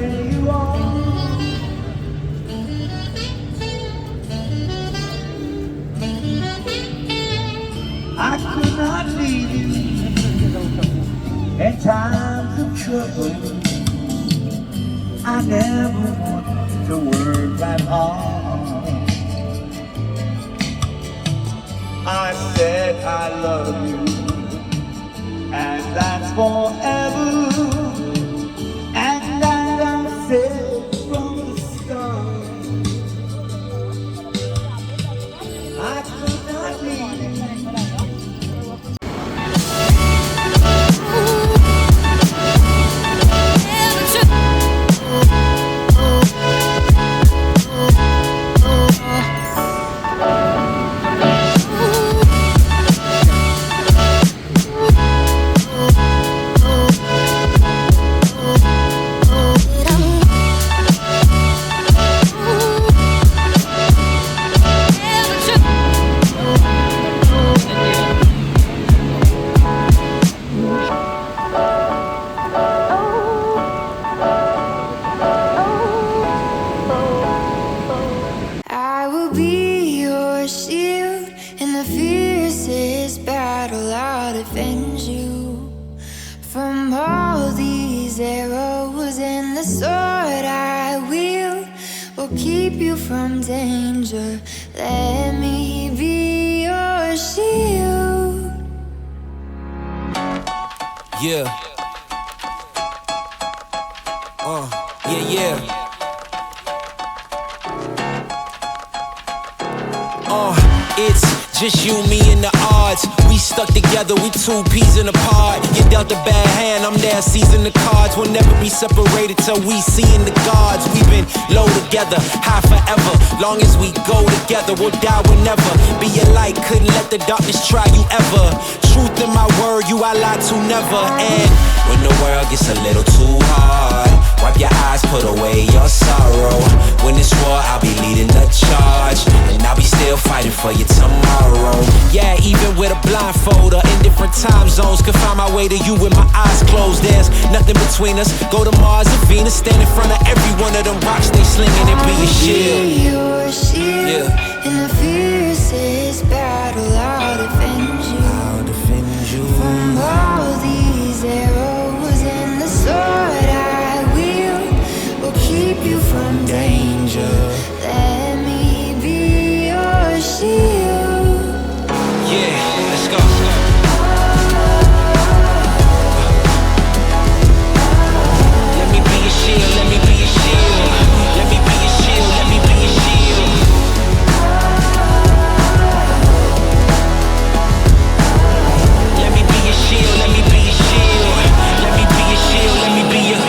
where you are. I could not leave you in times of trouble. I never want to work that hard. I said I love you, and that's forever. And that I said from the start. I could not leave you. From danger, let me be your shield. Yeah. Yeah. It's just you, me, and the odds. We stuck together, we two peas in a pod. You dealt a bad hand, I'm there seizing the cards. We'll never be separated till we see in the gods. We've been low together, high forever. Long as we go together, we'll die whenever. Be a light, couldn't let the darkness try you ever. Truth in my word, you I lie to never. And when the world gets a little too hard, wipe your eyes, put away your sorrow. When it's war, I'll be leading the charge, and I'll be still fighting for you tomorrow. Yeah, even with a blindfold or in different time zones, could find my way to you with my eyes closed. There's nothing between us. Go to Mars or Venus, stand in front of every one of them rocks they slinging and be your shield. Your shield. Yeah. In the fiercest battle, I'll defend you. I'll defend you from all these arrows, and the sword I will keep you from danger. Let me be your shield. Yeah, let's go. Let me be your shield, let me be your shield. Let me be your shield, let me be your shield. Let me be your shield, let me be your shield. Let me be your shield, let me be your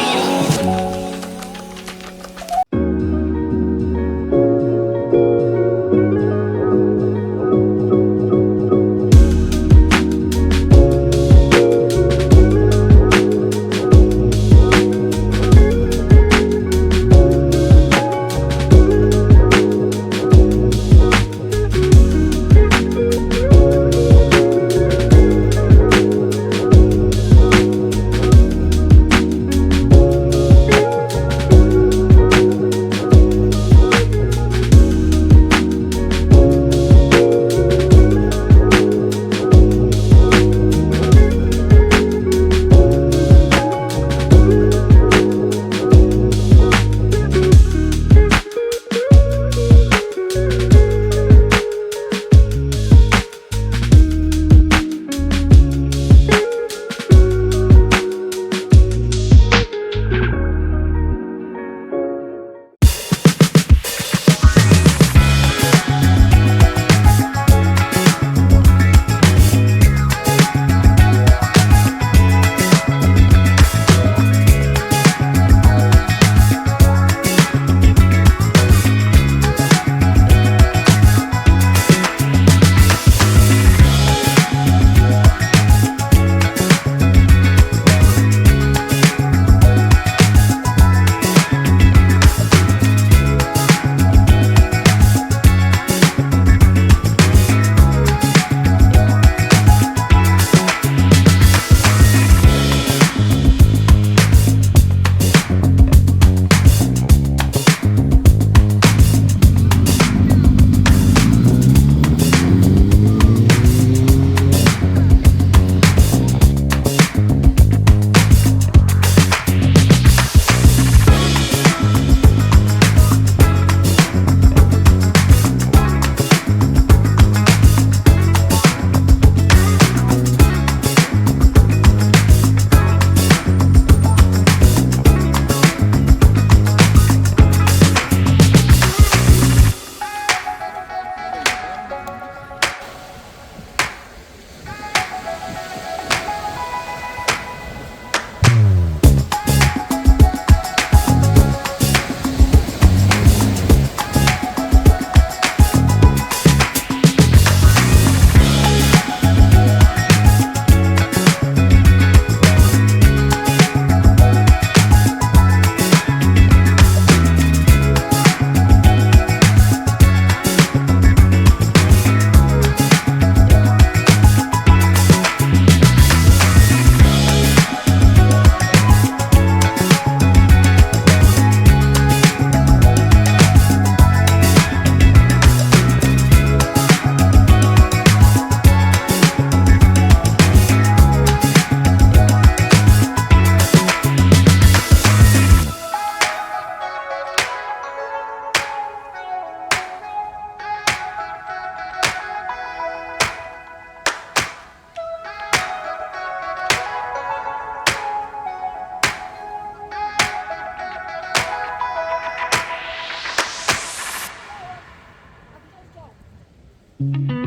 Thank